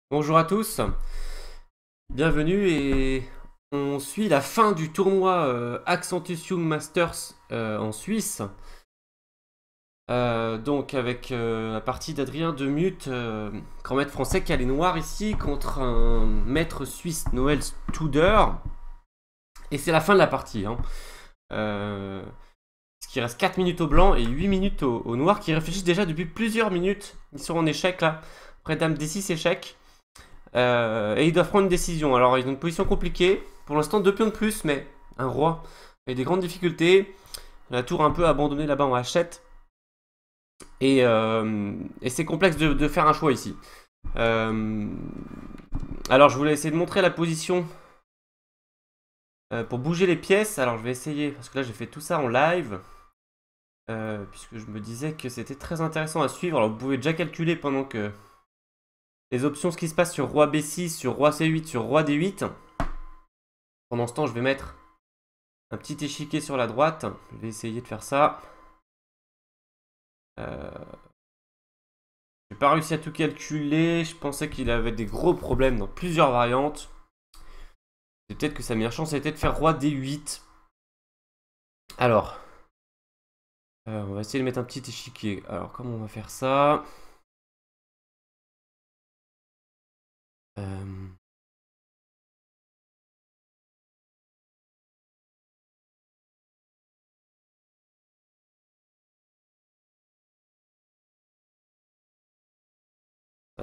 Bonjour à tous, bienvenue et on suit la fin du tournoi Accentus Young Masters en Suisse. Donc avec la partie d'Adrien Demut, grand maître français qui a les noirs ici contre un maître suisse Noël Studer. Et c'est la fin de la partie. Parce qu'il reste 4 minutes au blanc et 8 minutes au noir qui réfléchissent déjà depuis plusieurs minutes. Ils sont en échec là, après Dame D6 échec. Et ils doivent prendre une décision. Alors, ils ont une position compliquée. Pour l'instant, 2 pions de plus, mais un roi avec des grandes difficultés. La tour un peu abandonnée là-bas en hachette. Et c'est complexe de faire un choix ici. Alors, je voulais essayer de montrer la position pour bouger les pièces. Alors, je vais essayer, parce que là, j'ai fait tout ça en live. Puisque je me disais que c'était très intéressant à suivre. Alors, vous pouvez déjà calculer pendant que les options, ce qui se passe sur roi B6, sur roi C8, sur roi D8. Pendant ce temps, je vais mettre un petit échiquier sur la droite. Je vais essayer de faire ça. J'ai pas réussi à tout calculer. Je pensais qu'il avait des gros problèmes dans plusieurs variantes. Et peut-être que sa meilleure chance était de faire roi D8. Alors, on va essayer de mettre un petit échiquier. Alors, comment on va faire ça? Ça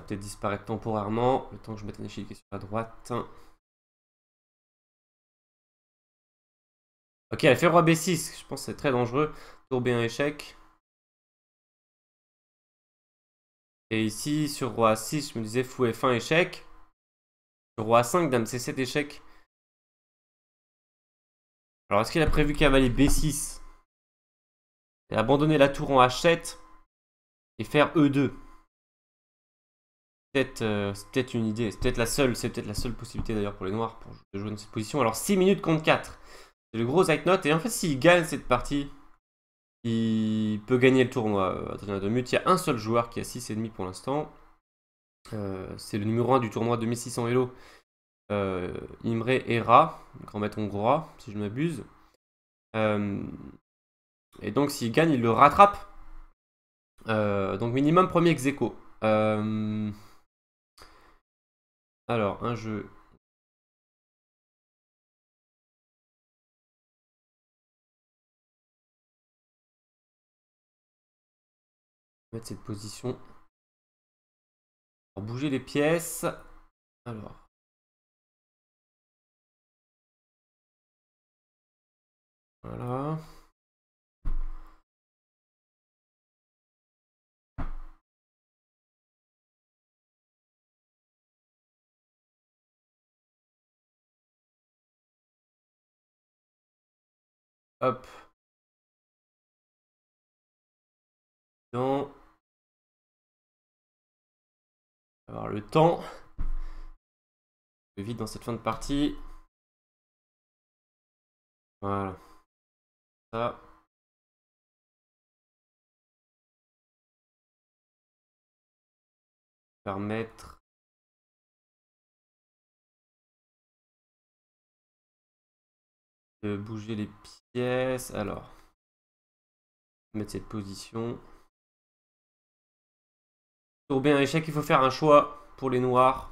va peut-être disparaître temporairement. Le temps que je mette un échiquier sur la droite. Ok, elle fait roi B6. Je pense que c'est très dangereux. Tour B1 échec. Et ici, sur roi A6, je me disais fou F1 échec. Sur roi A5, dame C7 échec. Alors, est-ce qu'il a prévu cavalier B6 et abandonner la tour en H7 et faire E2? C'est peut-être une idée. C'est peut-être la seule possibilité d'ailleurs pour les noirs pour jouer dans cette position. Alors, 6 minutes contre 4. C'est le gros high note. Et en fait, s'il gagne cette partie, il peut gagner le tournoi. Adrien Demut, il y a un seul joueur qui a 6,5 pour l'instant. C'est le numéro 1 du tournoi de 1600 Elo. Imre Era, grand maître hongrois, si je ne m'abuse. Et donc s'il gagne, il le rattrape. Donc minimum premier ex aequo. Alors, un jeu. Mettre cette position. Pour bouger les pièces. Alors. Voilà. Hop. Dans. Avoir le temps. Vite dans cette fin de partie. Voilà. Ça. Permettre. De bouger les pièces. Alors. Mettre cette position. Tour B un échec, il faut faire un choix pour les noirs.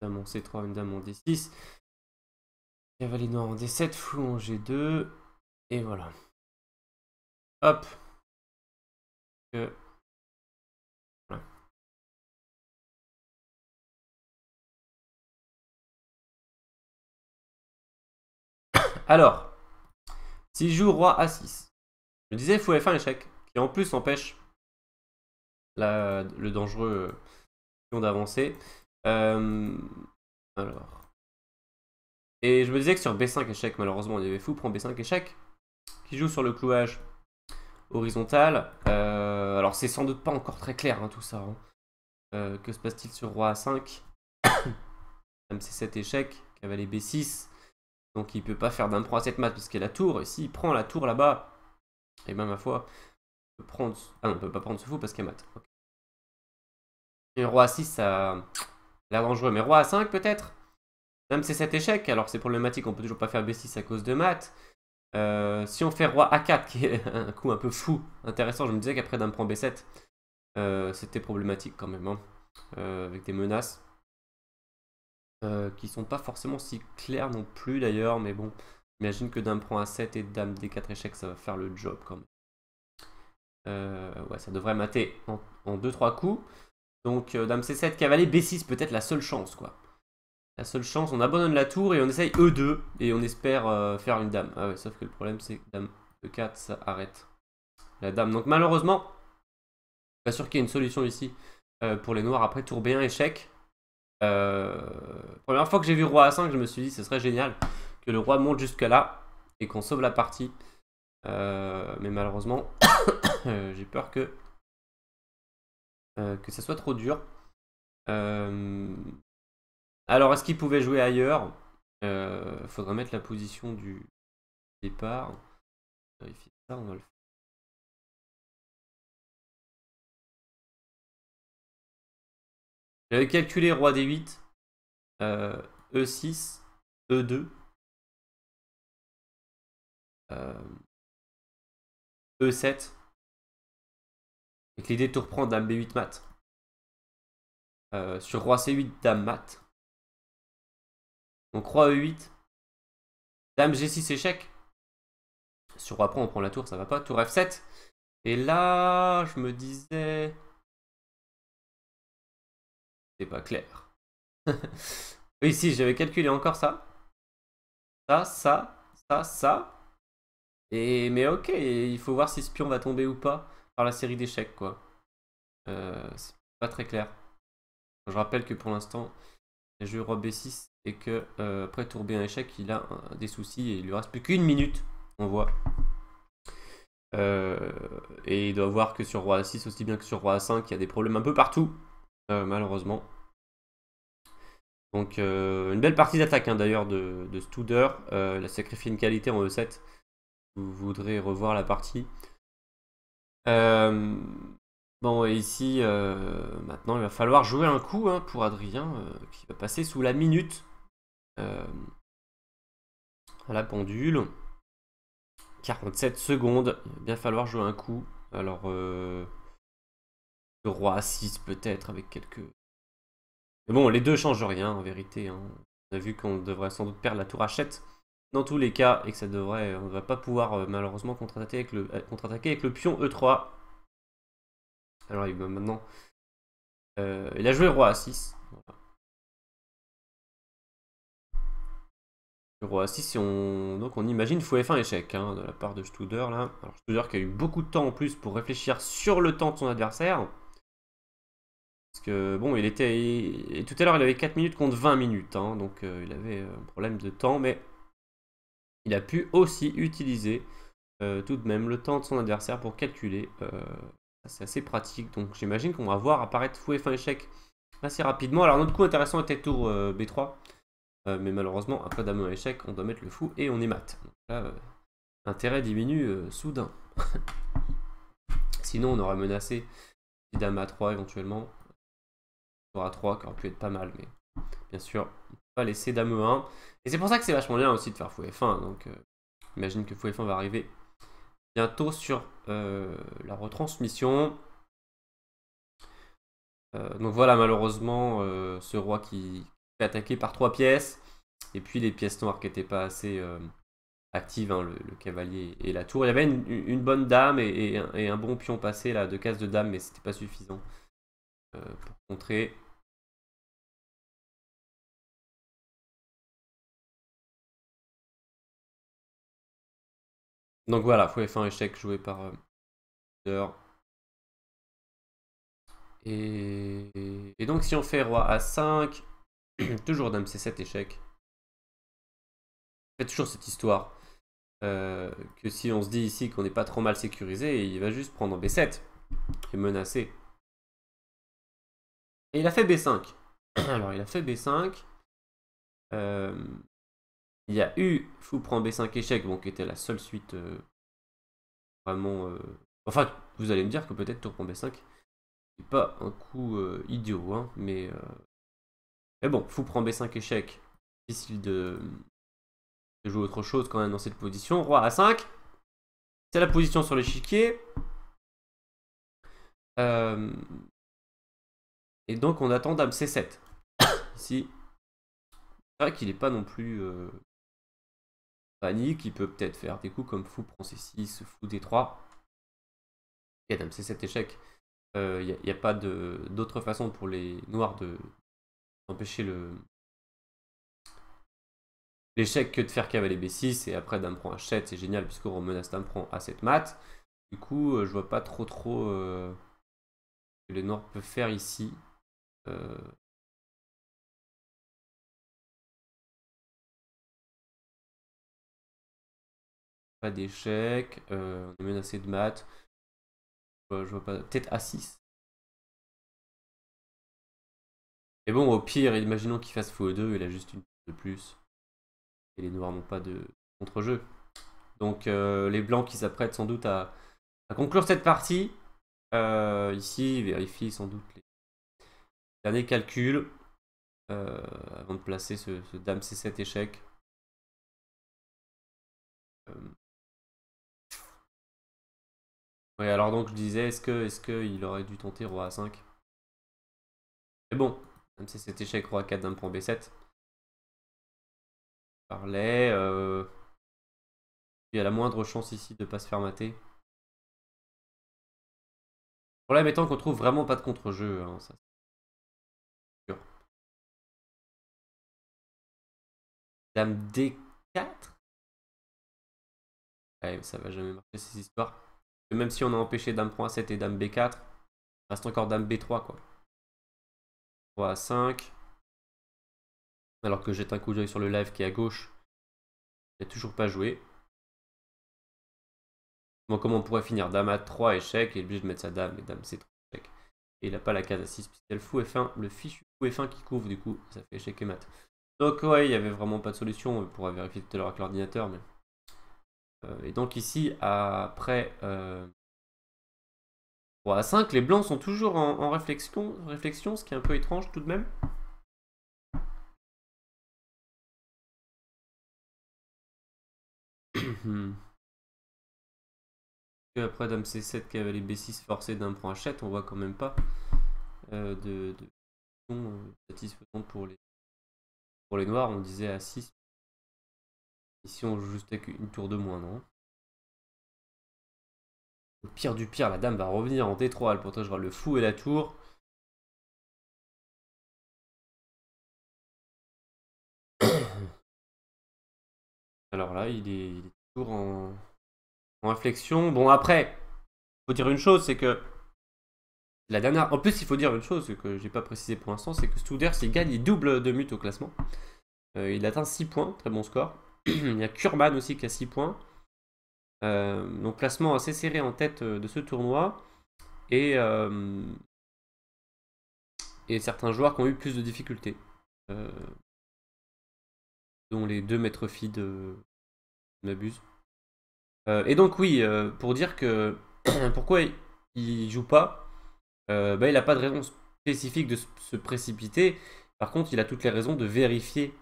Dame en C3, une dame en D6. Cavalier noir en D7, fou en G2. Et voilà. Hop. Voilà. Alors, s'il joue roi A6, je disais fou F1 échec, qui en plus empêche le dangereux pion d'avancer. Alors. Et je me disais que sur B5 échec, malheureusement, il y avait fou prend B5 échec, qui joue sur le clouage horizontal. Alors, c'est sans doute pas encore très clair tout ça. Que se passe-t-il sur roi A5? Dame C7 échec, cavalier B6. Donc il peut pas faire dame prend A7 mat parce qu'il y a la tour. Et s'il prend la tour là-bas, et ben ma foi, il peut prendre... Ah non, on peut pas prendre ce fou parce qu'il y a mat. Okay. Et roi A6, ça a l'air dangereux. Mais roi A5 peut-être. Dame C7 échec, alors c'est problématique, on peut toujours pas faire B6 à cause de mat. Si on fait roi A4, qui est un coup un peu fou, intéressant, je me disais qu'après dame prend B7, c'était problématique quand même, hein, avec des menaces qui sont pas forcément si claires non plus d'ailleurs, mais bon, j'imagine que dame prend A7 et dame D4 échec, ça va faire le job quand même. Ouais, ça devrait mater en 2-3 coups. Donc dame C7, cavalier B6, peut-être la seule chance, quoi. La seule chance, on abandonne la tour et on essaye E2 et on espère faire une dame. Ah ouais, sauf que le problème c'est que dame E4 ça arrête la dame. Donc malheureusement, pas sûr qu'il y ait une solution ici pour les noirs. Après tour B1 échec. Première fois que j'ai vu roi A5, je me suis dit ce serait génial que le roi monte jusqu'à là et qu'on sauve la partie. Mais malheureusement, j'ai peur que ça soit trop dur. Alors, est-ce qu'il pouvait jouer ailleurs? Faudra mettre la position du départ. Vérifier ça, on va le faire. J'avais calculé roi D8, E6, E2, E7. Avec l'idée de tout reprendre dame B8 mat. Sur roi C8, dame mat. Donc roi E8, dame G6 échec. Sur roi prend, on prend la tour, ça va pas. Tour F7. Et là, je me disais... C'est pas clair. Oui, si, j'avais calculé encore ça. Ça. Mais ok, il faut voir si ce pion va tomber ou pas par la série d'échecs, quoi. C'est pas très clair. Je rappelle que pour l'instant, il a joué roi B6 et que après tour B1 échec, il a des soucis et il lui reste plus qu'une minute, on voit. Et il doit voir que sur roi A6 aussi bien que sur roi A5, il y a des problèmes un peu partout, malheureusement. Donc une belle partie d'attaque hein, d'ailleurs de Studer. Il a sacrifié une qualité en E7. Vous voudrez revoir la partie. Bon, et ici, maintenant, il va falloir jouer un coup hein, pour Adrien, qui va passer sous la minute à la pendule. 47 secondes, il va bien falloir jouer un coup. Alors, le roi A6 peut-être, avec quelques... Mais bon, les deux changent rien, en vérité. Hein. On a vu qu'on devrait sans doute perdre la tour H7 dans tous les cas, et que ça devrait... On ne va pas pouvoir, malheureusement, contre-attaquer avec le pion E3. Alors, il va maintenant... il a joué roi A6. Voilà. Le roi A6, donc on imagine fou F1 échec hein, de la part de Studer là. Alors Studer qui a eu beaucoup de temps en plus pour réfléchir sur le temps de son adversaire. Parce que bon, il était. Tout à l'heure il avait 4 minutes contre 20 minutes. Hein, donc il avait un problème de temps, mais il a pu aussi utiliser tout de même le temps de son adversaire pour calculer. C'est assez pratique. Donc j'imagine qu'on va voir apparaître fou F1 échec assez rapidement. Alors notre coup intéressant était tour B3. Mais malheureusement, après dame à échec, on doit mettre le fou et on est mat. Donc là, l'intérêt diminue soudain. Sinon, on aurait menacé dame A3 éventuellement. Tour A3 qui aurait pu être pas mal, mais bien sûr, on ne peut pas laisser dame E1. Et c'est pour ça que c'est vachement bien aussi de faire fou F1. Donc, imagine que fou F1 va arriver bientôt sur la retransmission. Donc voilà, malheureusement, ce roi qui est attaqué par 3 pièces. Et puis les pièces noires qui n'étaient pas assez actives, hein, le cavalier et la tour. Il y avait une bonne dame et un bon pion passé là, de case de dame, mais c'était pas suffisant pour contrer. Donc voilà, fou F1 échec joué par et donc si on fait roi A5, toujours dame C7 échec. Il y a toujours cette histoire que si on se dit ici qu'on n'est pas trop mal sécurisé, il va juste prendre B7 et menacer. Et il a fait B5. Alors il a fait B5. Il y a eu fou prend B5 échec, bon, qui était la seule suite vraiment... Enfin, vous allez me dire que peut-être tour prend B5, c'est pas un coup idiot, hein, mais bon, fou prend B5 échec, difficile de jouer autre chose quand même dans cette position. Roi A5, c'est la position sur l'échiquier. Et donc on attend dame C7. Ici, c'est vrai qu'il n'est pas non plus panique, il peut peut-être faire des coups comme fou prend C6, fou D3. Et dame C7 échec. Il n'y a pas d'autre façon pour les noirs d'empêcher l'échec que de faire cavalier B6. Et après dame prend H7, c'est génial puisque on menace dame prend A7 mat. Du coup, je vois pas trop ce que les noirs peuvent faire ici. Pas d'échec, on est menacé de mat. Je vois pas. Peut-être A6. Et bon, au pire, imaginons qu'il fasse fou 2, il a juste une de plus. Et les noirs n'ont pas de contre-jeu. Donc les blancs qui s'apprêtent sans doute à conclure cette partie. Ici, ils vérifient sans doute les derniers calculs avant de placer ce dame C7 échec. Ouais, alors donc je disais, est-ce qu'il aurait dû tenter roi A5? Mais bon, dame C7 échec, roi A4, dame prend B7. Parlait. Il y a la moindre chance ici de ne pas se faire mater. Le problème étant qu'on trouve vraiment pas de contre-jeu. Hein, ça, c'est sûr. Dame D4. Ouais, ça va jamais marcher ces histoires. Même si on a empêché dame prend A7 et dame B4, il reste encore dame B3 quoi. Roi A5. Alors que jette un coup d'œil sur le live qui est à gauche. Il n'a toujours pas joué. Bon, comment on pourrait finir? Dame A3 échec, il est obligé de mettre sa dame et dame C3 échec. Et il n'a pas la case A6 puisqu'il y a le fou F1, le fichu fou F1 qui couvre du coup, ça fait échec et mat. Donc ouais, il n'y avait vraiment pas de solution, on pourra vérifier tout à l'heure avec l'ordinateur. Mais... et donc ici, après roi A5, les blancs sont toujours en réflexion, ce qui est un peu étrange tout de même. Après dame C7, cavalier B6 forcé, dame prend H7, on voit quand même pas de satisfaisante pour les noirs. On disait A6. Ici on joue juste avec une tour de moins, non? Au pire du pire, la dame va revenir en D3, elle protégera le fou et la tour. Alors là, il est toujours en réflexion. Bon, après, faut dire une chose, c'est que la dernière. En plus, il faut dire une chose que j'ai pas précisé pour l'instant, c'est que Stouders, s'il gagne, il double de mute au classement. Il atteint 6 points, très bon score. Il y a Kurban aussi qui a 6 points. Donc, classement assez serré en tête de ce tournoi. Et certains joueurs qui ont eu plus de difficultés. Dont les deux maîtres filles de m'abuse. Et donc oui, pour dire que pourquoi il joue pas, il n'a pas de raison spécifique de se précipiter. Par contre, il a toutes les raisons de vérifier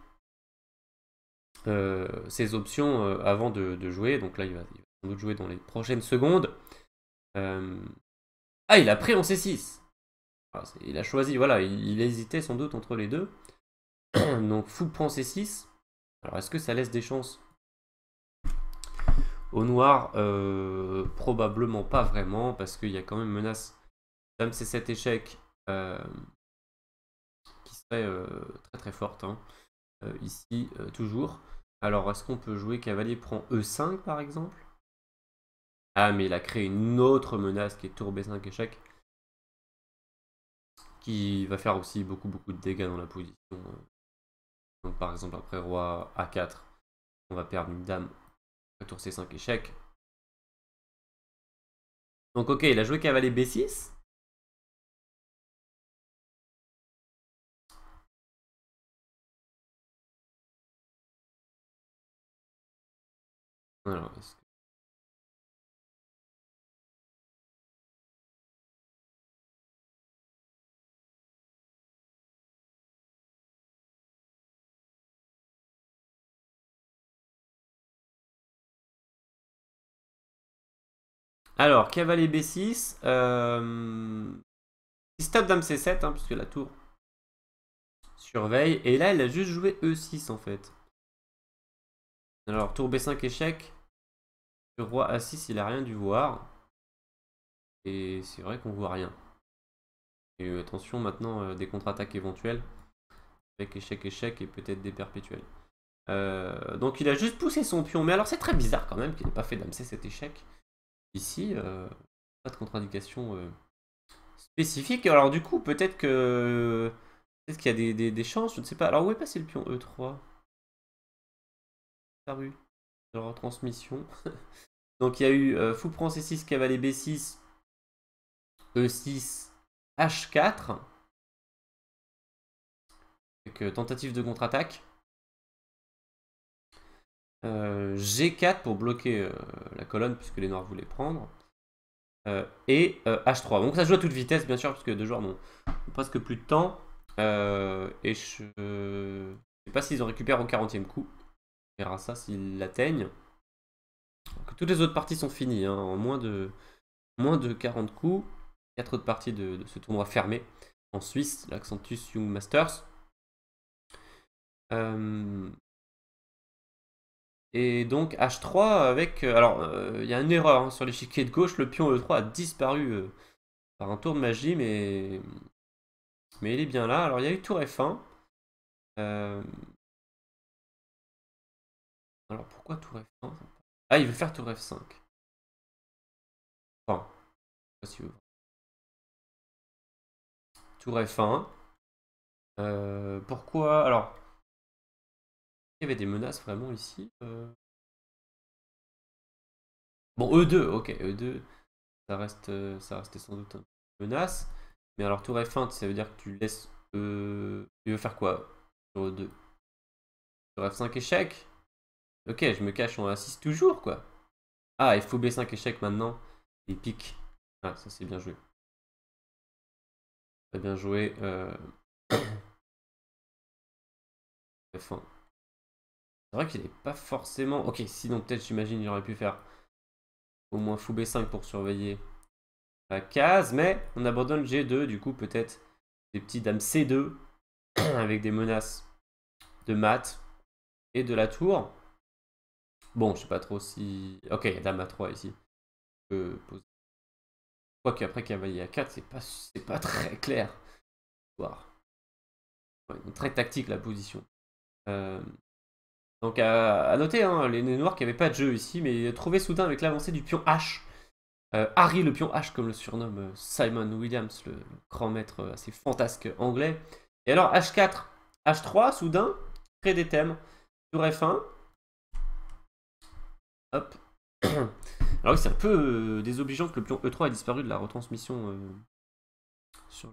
ses options avant de jouer. Donc là, il va sans doute jouer dans les prochaines secondes. Ah, il a pris en C6. Ah, il a choisi, voilà, il hésitait sans doute entre les deux. Donc fou prend C6. Alors est-ce que ça laisse des chances au noir? Probablement pas vraiment, parce qu'il y a quand même menace dame C7 échec qui serait très très forte. Hein. Ici, toujours. Alors, est-ce qu'on peut jouer cavalier prend E5 par exemple? Ah, mais il a créé une autre menace qui est tour B5 échec. Qui va faire aussi beaucoup de dégâts dans la position. Donc, par exemple, après roi A4, on va perdre une dame à tour C5 échec. Donc, ok, il a joué cavalier B6. Alors, alors, cavalier B6. Il stop dame C7, hein, puisque la tour surveille. Et là, elle a juste joué E6 en fait. Alors, tour B5 échec. Le roi A6, il a rien dû voir. Et c'est vrai qu'on voit rien. Et attention maintenant, des contre-attaques éventuelles. Avec échec, échec et peut-être des perpétuels. Donc il a juste poussé son pion. Mais alors c'est très bizarre quand même qu'il n'ait pas fait dame C7 échec. Ici, pas de contre-indication spécifique. Alors du coup, peut-être que... Peut-être qu'il y a des chances, je ne sais pas. Alors où est passé le pion E3? Paru. De la retransmission. Donc il y a eu fou prend C6, cavalier B6, E6, H4. Avec tentative de contre-attaque. G4 pour bloquer la colonne puisque les noirs voulaient prendre. Et H3. Donc ça joue à toute vitesse bien sûr puisque les deux joueurs n'ont presque plus de temps. Et je ne sais pas s'ils en récupèrent au 40e coup. On verra ça s'ils l'atteignent. Toutes les autres parties sont finies hein, en moins de 40 coups. 4 autres parties de ce tournoi fermé en Suisse, l'Accentus Young Masters. Et donc H3 avec... alors, il y a une erreur hein, sur l'échiquier de gauche. Le pion E3 a disparu par un tour de magie, mais il est bien là. Alors, il y a eu tour F1. Alors, pourquoi tour F1? Ah, il veut faire tour F5. Enfin, je sais pas si vous... Tour F1. Pourquoi... Alors, il y avait des menaces vraiment ici. Bon, E2, ok, E2, ça restait sans doute une menace. Mais alors, tour F1, ça veut dire que tu laisses... Tu veux faire quoi sur E2? Sur F5 échec? Ok, je me cache en A6 toujours, quoi. Ah, il faut B5 échec maintenant. Et pique. Ah, ça c'est bien joué. Très bien joué. F1. C'est vrai qu'il n'est pas forcément... Ok, sinon peut-être j'imagine il aurait pu faire au moins fou B5 pour surveiller la case. Mais on abandonne G2, du coup peut-être des petits dames C2 avec des menaces de mat et de la tour. Bon, je sais pas trop si... Ok, il y a dame A3 ici. Quoique après cavalier A4, c'est pas très clair. Voir. Très tactique la position. Donc à noter, hein, les noirs qui n'avaient pas de jeu ici, mais trouvé soudain avec l'avancée du pion H. Harry le pion H, comme le surnomme Simon Williams, le grand maître assez fantasque anglais. Et alors H4, H3, soudain, crée des thèmes. Tour F1. Hop. Alors oui, c'est un peu désobligeant que le pion E3 ait disparu de la retransmission sur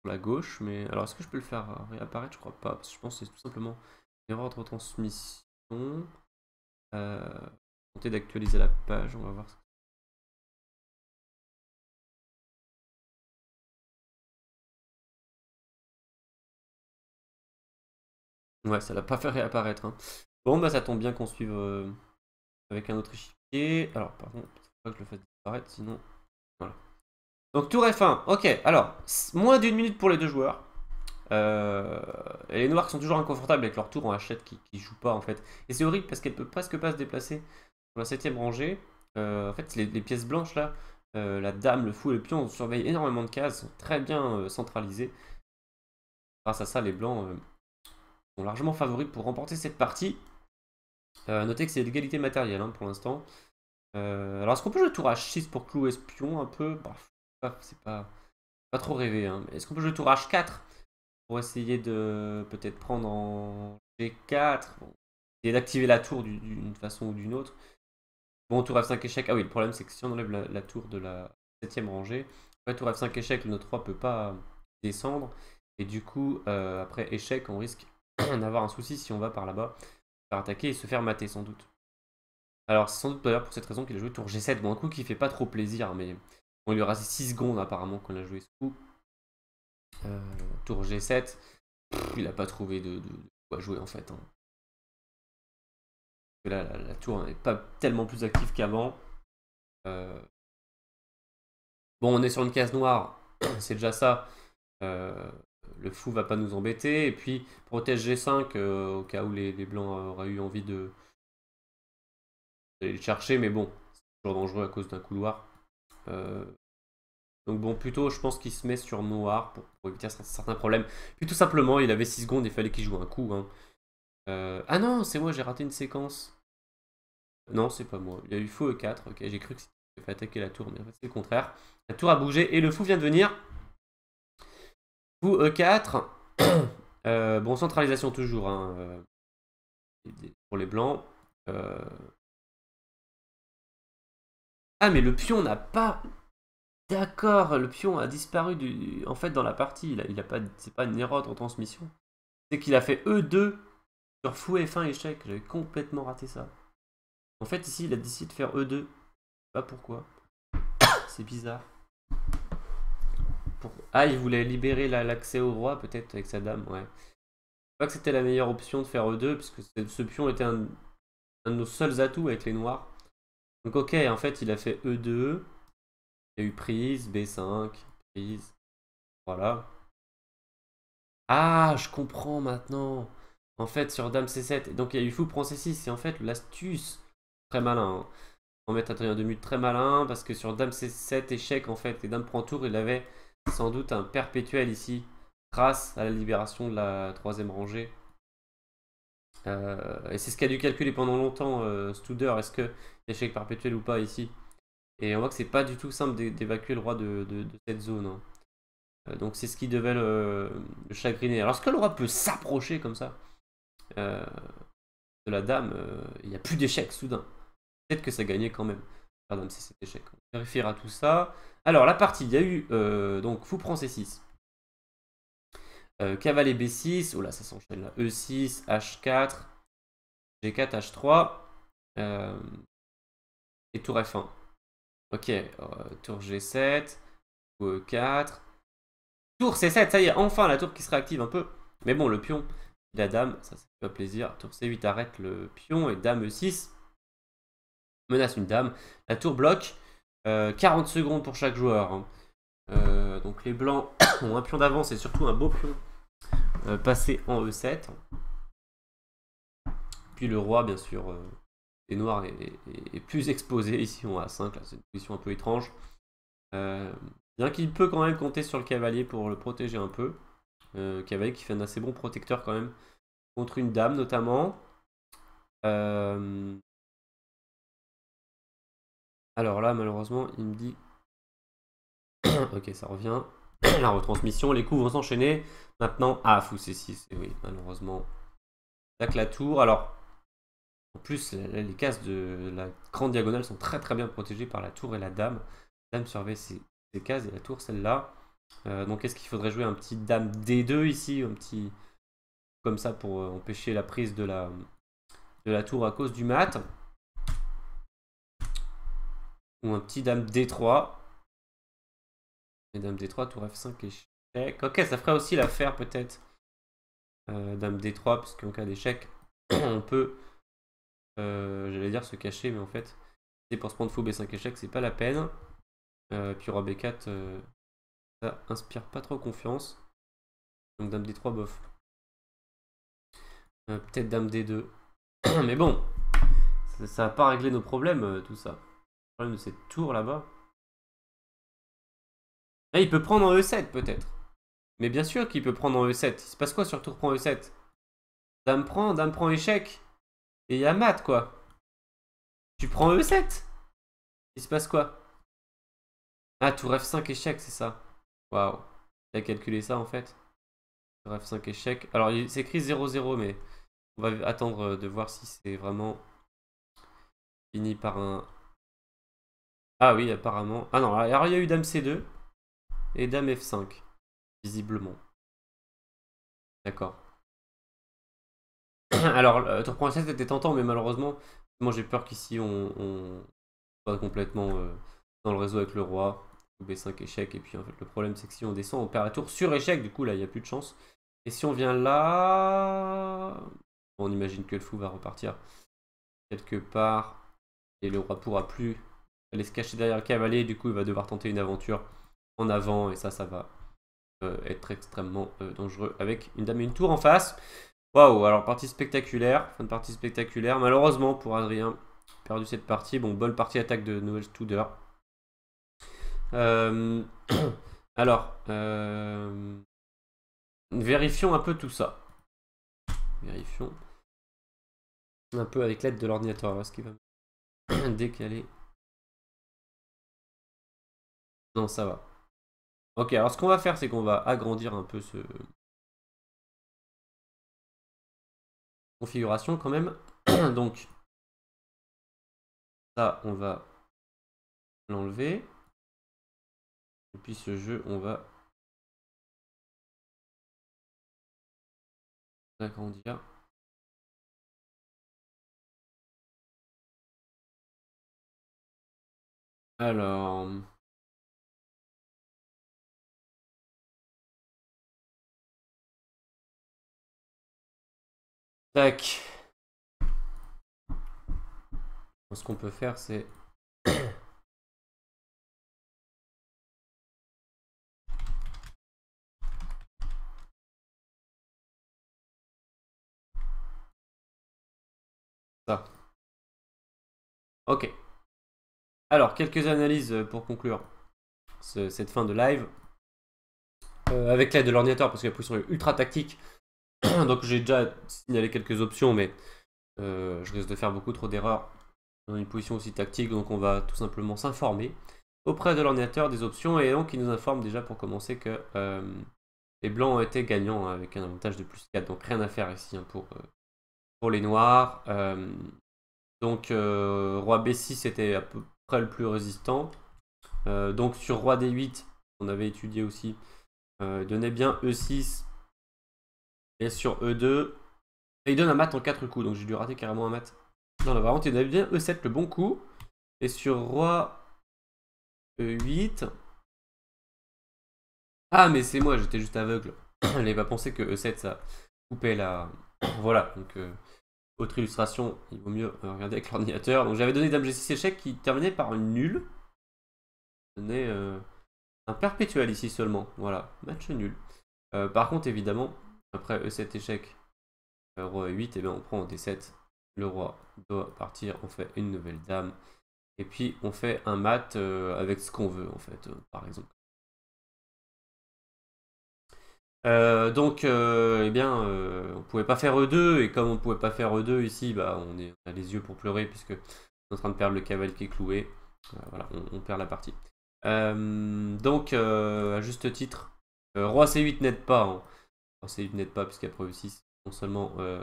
la gauche. Mais alors, est-ce que je peux le faire réapparaître? Je crois pas. Parce que je pense que c'est tout simplement une erreur de retransmission. Tenter d'actualiser la page, on va voir. Ouais, ça l'a pas fait réapparaître. Hein. Bon, bah ça tombe bien qu'on suive avec un autre échiquier. Alors, par contre, il faut pas que je le fasse disparaître, sinon... Voilà. Donc, tour F1. Ok, alors, moins d'une minute pour les deux joueurs. Et les noirs qui sont toujours inconfortables avec leur tour en H7 qui jouent pas, en fait. Et c'est horrible parce qu'elle peut presque pas se déplacer sur la 7ème rangée. En fait, les pièces blanches, là, la dame, le fou et le pion, on surveille énormément de cases, sont très bien centralisées. Grâce à ça, les blancs sont largement favoris pour remporter cette partie. Notez que c'est l'égalité matérielle hein, pour l'instant. Alors est-ce qu'on peut jouer tour H6 pour clouer ce pion un peu? Bah, c'est pas trop rêvé. Hein. Est-ce qu'on peut jouer tour H4 pour essayer de peut-être prendre en G4 bon, essayer d'activer la tour d'une façon ou d'une autre. Bon, tour F5 échec. Ah oui, le problème c'est que si on enlève la tour de la 7ème rangée, après tour F5 échec, le nœud 3 peut pas descendre. Et du coup, après échec, on risque d'avoir un souci si on va par là-bas, faire attaquer et se faire mater sans doute. Alors, c'est sans doute d'ailleurs pour cette raison qu'il a joué tour G7. Bon, un coup qui fait pas trop plaisir, mais on lui a resté 6 secondes apparemment quand il a joué ce coup. Tour G7, il a pas trouvé de quoi jouer en fait. Hein. Là, la tour n'est pas tellement plus active qu'avant. Bon, on est sur une case noire, c'est déjà ça. Le fou va pas nous embêter. Et puis, protège G5 au cas où les blancs auraient eu envie d'aller le chercher. Mais bon, c'est toujours dangereux à cause d'un couloir. Donc bon, plutôt, je pense qu'il se met sur noir pour éviter certains problèmes. Puis tout simplement, il avait 6 secondes, il fallait qu'il joue un coup. Hein. Ah non, c'est moi, j'ai raté une séquence. Non, c'est pas moi. Il y a eu fou E4. Ok, j'ai cru que c'était fait attaquer la tour, mais en fait, c'est le contraire. La tour a bougé et le fou vient de venir. Fou E4. Bon, centralisation toujours hein, pour les blancs. Ah, mais le pion n'a pas... D'accord, le pion a disparu en fait dans la partie. Il a pas... C'est pas une erreur de transmission. C'est qu'il a fait E2 sur fou F1 échec. J'avais complètement raté ça. En fait, ici, il a décidé de faire E2. Je sais pas pourquoi. C'est bizarre. Ah, il voulait libérer l'accès au roi, peut-être, avec sa dame, ouais. Je sais pas que c'était la meilleure option de faire E2, puisque ce pion était un de nos seuls atouts avec les noirs. Donc ok, en fait, il a fait E2. Il y a eu prise, B5, prise. Voilà. Ah, je comprends maintenant. En fait, sur dame C7, donc il y a eu fou prend C6, et en fait, l'astuce, très malin. Hein. On met Adrien de Mute très malin, parce que sur dame C7, échec, en fait, et dame prend tour, il avait sans doute un perpétuel ici, grâce à la libération de la troisième rangée. Et c'est ce qu'a dû calculer pendant longtemps Studer, est-ce que échec perpétuel ou pas ici. Et on voit que c'est pas du tout simple d'évacuer le roi de cette zone. Hein. Donc c'est ce qui devait le chagriner. Alors est-ce que le roi peut s'approcher comme ça de la dame il n'y a plus d'échec soudain. Peut-être que ça gagnait quand même. Pardon, c'est cet échec. On vérifiera tout ça. Alors la partie, il y a eu donc fou prend C6. Cavalier B6, oh là ça s'enchaîne là. E6, H4, G4, H3 et tour F1. Ok, tour G7, E4, tour C7, ça y est, enfin la tour qui se réactive un peu. Mais bon, le pion, la dame, ça fait pas plaisir. Tour C8 arrête le pion et dame E6 menace une dame. La tour bloque, 40 secondes pour chaque joueur. Hein. Donc les blancs ont un pion d'avance et surtout un beau pion passé en E7. Puis le roi, bien sûr, les noirs est plus exposé. Ici, on a A5, là, c'est une position un peu étrange. Bien qu'il peut quand même compter sur le cavalier pour le protéger un peu. Cavalier qui fait un assez bon protecteur quand même. Contre une dame notamment. Alors là, malheureusement, il me dit... ok, ça revient. La retransmission, les coups vont s'enchaîner. Maintenant, ah, fou C6. Et oui, malheureusement. Tac la tour. Alors, en plus, les cases de la grande diagonale sont très très bien protégées par la tour et la dame. La dame surveille ces cases et la tour celle-là. Donc est-ce qu'il faudrait jouer un petit dame D2 ici, un petit comme ça pour empêcher la prise de la tour à cause du mat. Ou un petit dame D3. Et dame D3, tour F5 échec. Ok, ça ferait aussi l'affaire peut-être. Dame D3, parce qu'en cas d'échec, on peut, j'allais dire se cacher, mais en fait, c'est pour se prendre fou B5 échec, c'est pas la peine. Puis roi B4, ça inspire pas trop confiance. Donc dame D3, bof. Peut-être dame D2. Mais bon, ça va pas régler nos problèmes, tout ça. Le problème de cette tour là-bas. Ah, il peut prendre en E7 peut-être. Mais bien sûr qu'il peut prendre en E7. Il se passe quoi sur tour prend E7? Dame prend échec. Et il y a mat quoi. Tu prends E7. Il se passe quoi? Ah, tour F5 échec, c'est ça. Waouh. Il a calculé ça en fait. Tour F5 échec. Alors il s'écrit 0-0, mais on va attendre de voir si c'est vraiment fini par un... Ah oui, apparemment. Ah non, alors il y a eu dame C2 et dame F5, visiblement. D'accord. Alors, tour princesse était tentant, mais malheureusement, moi j'ai peur qu'ici on soit complètement dans le réseau avec le roi. B5 échec, et puis en fait le problème c'est que si on descend, on perd la tour sur échec, du coup là il n'y a plus de chance. Et si on vient là, on imagine que le fou va repartir quelque part, et le roi pourra plus aller se cacher derrière le cavalier, du coup il va devoir tenter une aventure en avant, et ça va être extrêmement dangereux avec une dame et une tour en face. Waouh, alors partie spectaculaire, fin de partie spectaculaire. Malheureusement pour Adrien, perdu cette partie. Bon, bonne partie attaque de Noël Studer. Alors, vérifions un peu tout ça. Vérifions un peu avec l'aide de l'ordinateur. Est-ce qu'il va me décaler? Non, ça va. Ok, alors ce qu'on va faire, c'est qu'on va agrandir un peu ce configuration quand même. Donc, ça, on va l'enlever. Et puis ce jeu, on va agrandir. Alors... Tac. Ce qu'on peut faire, c'est... ça. Ok. Alors, quelques analyses pour conclure cette fin de live. Avec l'aide de l'ordinateur, parce que la position est ultra tactique. Donc j'ai déjà signalé quelques options, mais je risque de faire beaucoup trop d'erreurs dans une position aussi tactique. Donc on va tout simplement s'informer auprès de l'ordinateur des options. Et donc il nous informe déjà pour commencer que les blancs ont été gagnants hein, avec un avantage de plus 4. Donc rien à faire ici hein, pour les noirs. Donc roi B6 était à peu près le plus résistant. Donc sur roi D8, on avait étudié aussi, donnait bien E6 et sur E2. Et il donne un mat en 4 coups, donc j'ai dû rater carrément un mat. Non, la variante, il donnait bien E7 le bon coup. Et sur roi E8. Ah, mais c'est moi, j'étais juste aveugle. J'avais pas pensé que E7 ça coupait la. Voilà, donc autre illustration, il vaut mieux regarder avec l'ordinateur. Donc j'avais donné dame G6 échec qui terminait par une nulle. Donnait un perpétuel ici seulement. Voilà, match nul. Par contre, évidemment, après E7 échec, roi E8, et bien on prend en D7. Le roi doit partir, on fait une nouvelle dame. Et puis on fait un mat avec ce qu'on veut en fait, par exemple. Donc, eh bien, on pouvait pas faire E2, et comme on pouvait pas faire E2 ici, bah, on a les yeux pour pleurer, puisque on est en train de perdre le cavalier qui est cloué. Voilà, on perd la partie. Donc, à juste titre, roi C8 n'aide pas. Hein. Roi C8 n'aide pas, puisqu'après E6, non seulement on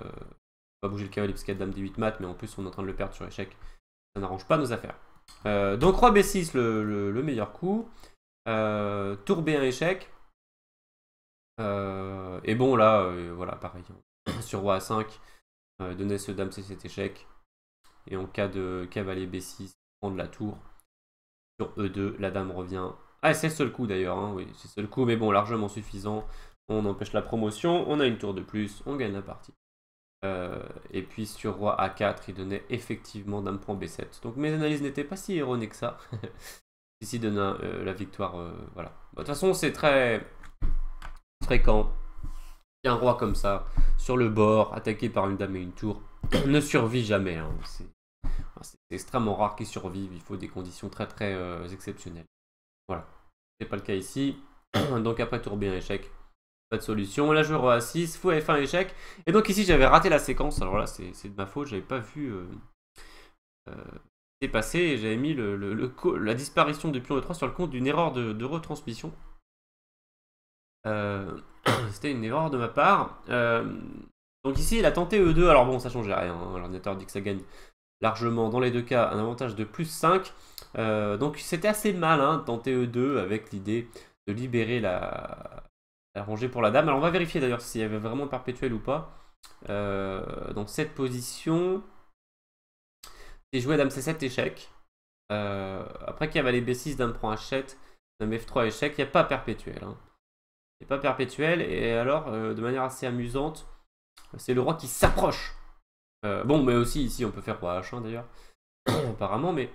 va bouger le cavalier parce qu'il y a dame D8 mat, mais en plus on est en train de le perdre sur échec. Ça n'arrange pas nos affaires. Donc, roi B6, le meilleur coup. Tour B1 échec. Et bon, là, voilà, pareil. Sur roi A5, donner ce dame C7 échec. Et en cas de cavalier B6, prendre la tour. Sur E2, la dame revient. Ah, c'est le seul coup d'ailleurs, hein, oui, c'est le seul coup, mais bon, largement suffisant. On empêche la promotion, on a une tour de plus, on gagne la partie. Et puis sur roi A4, il donnait effectivement dame prend B7. Donc mes analyses n'étaient pas si erronées que ça. Ici donne la victoire, voilà. De toute façon, c'est très fréquent. Un roi comme ça, sur le bord, attaqué par une dame et une tour, ne survit jamais. Hein. C'est extrêmement rare qu'il survive. Il faut des conditions très très exceptionnelles. Voilà. C'est pas le cas ici. Donc après tour B1 échec. Pas de solution. Là je roi A6, fou F1 échec. Et donc ici j'avais raté la séquence. Alors là c'est de ma faute. J'avais pas vu c'est passé. Et j'avais mis la disparition du pion E3 sur le compte d'une erreur de retransmission. C'était une erreur de ma part. Donc ici, il a tenté E2. Alors bon, ça changeait rien. Hein. L'ordinateur dit que ça gagne largement dans les deux cas un avantage de plus 5. Donc c'était assez malin de tenter E2 avec l'idée de libérer la rangée pour la dame. Alors on va vérifier d'ailleurs s'il y avait vraiment perpétuel ou pas. Donc cette position, c'est joué dame C7 échec. Après cavalier B6, dame prend H7, dame F3 échec, il n'y a pas perpétuel. Hein. Il n'y a pas perpétuel, et alors, de manière assez amusante, c'est le roi qui s'approche. Bon, mais aussi ici on peut faire roi H1 d'ailleurs, apparemment, mais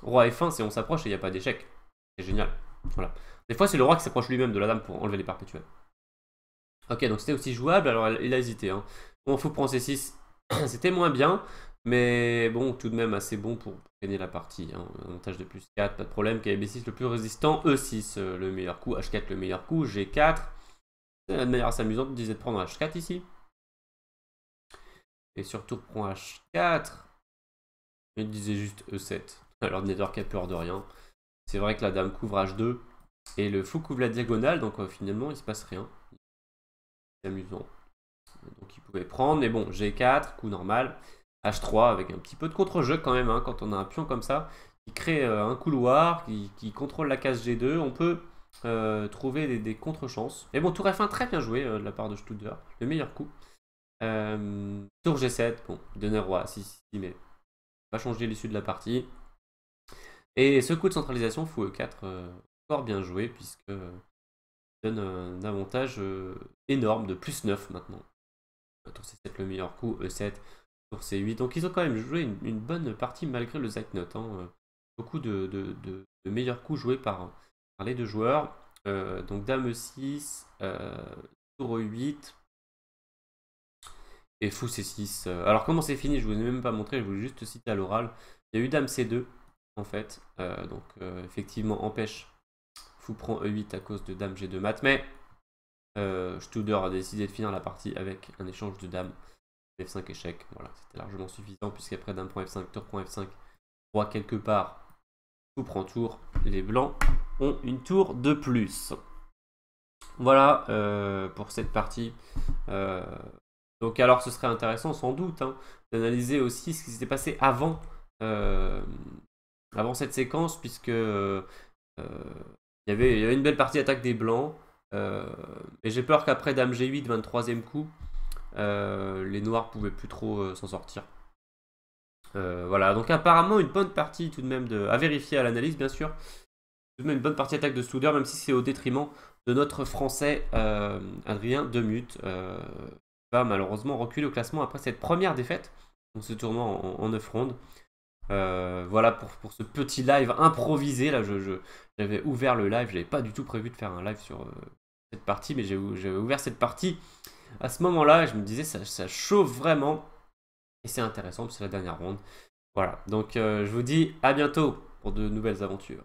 roi F1 c'est on s'approche et il n'y a pas d'échec. C'est génial. Voilà. Des fois c'est le roi qui s'approche lui-même de la dame pour enlever les perpétuels. Ok, donc c'était aussi jouable, alors il a hésité. Hein. Bon, fou prend C6, c'était moins bien, mais bon, tout de même assez bon pour gagner la partie. Hein. Avantage de plus 4, pas de problème. KB6 le plus résistant, E6 le meilleur coup, H4 le meilleur coup, G4. C'est une manière assez amusante, on disait de prendre H4 ici. Et surtout prend H4. Il disait juste E7. Alors l'ordinateur qui a peur de rien. C'est vrai que la dame couvre H2 et le fou couvre la diagonale, donc finalement il se passe rien. C'est amusant. Donc il pouvait prendre, mais bon, G4, coup normal. H3 avec un petit peu de contre-jeu quand même, hein, quand on a un pion comme ça, qui crée un couloir, qui contrôle la case G2, on peut trouver des contre-chances. Mais bon, tour F1 très bien joué de la part de Studer, le meilleur coup. Tour G7, bon, donner roi, si, mais pas changer l'issue de la partie. Et ce coup de centralisation, fou E4, encore bien joué, puisque donne un avantage énorme de plus 9 maintenant. Tour C7 le meilleur coup, E7, tour C8. Donc ils ont quand même joué une bonne partie malgré le Zeitnot. Hein. Beaucoup de meilleurs coups joués par les deux joueurs. Donc dame E6, tour E8 et fou C6. Alors comment c'est fini, je vous ai même pas montré, je voulais juste citer à l'oral. Il y a eu dame C2 en fait. Donc effectivement empêche. Fou prend E8 à cause de dame G2 mat, mais Studer a décidé de finir la partie avec un échange de dames. F5 échec, voilà, c'était largement suffisant puisqu'après dame prend F5, tour prend F5, roi quelque part, tout prend tour, les blancs ont une tour de plus. Voilà pour cette partie. Donc alors ce serait intéressant sans doute hein, d'analyser aussi ce qui s'était passé avant, avant cette séquence puisque il y avait une belle partie attaque des blancs et j'ai peur qu'après dame G8, 23e coup, les noirs pouvaient plus trop s'en sortir. Voilà, donc apparemment une bonne partie tout de même à vérifier à l'analyse bien sûr. Tout de même une bonne partie attaque de Studer, même si c'est au détriment de notre français Adrien Demuth. Va malheureusement reculer au classement après cette première défaite en se tournant en 9 rondes. Voilà pour ce petit live improvisé. Là, j'avais ouvert le live, j'avais pas du tout prévu de faire un live sur cette partie, mais j'avais ouvert cette partie à ce moment-là, je me disais ça chauffe vraiment et c'est intéressant, c'est la dernière ronde. Voilà, donc je vous dis à bientôt pour de nouvelles aventures.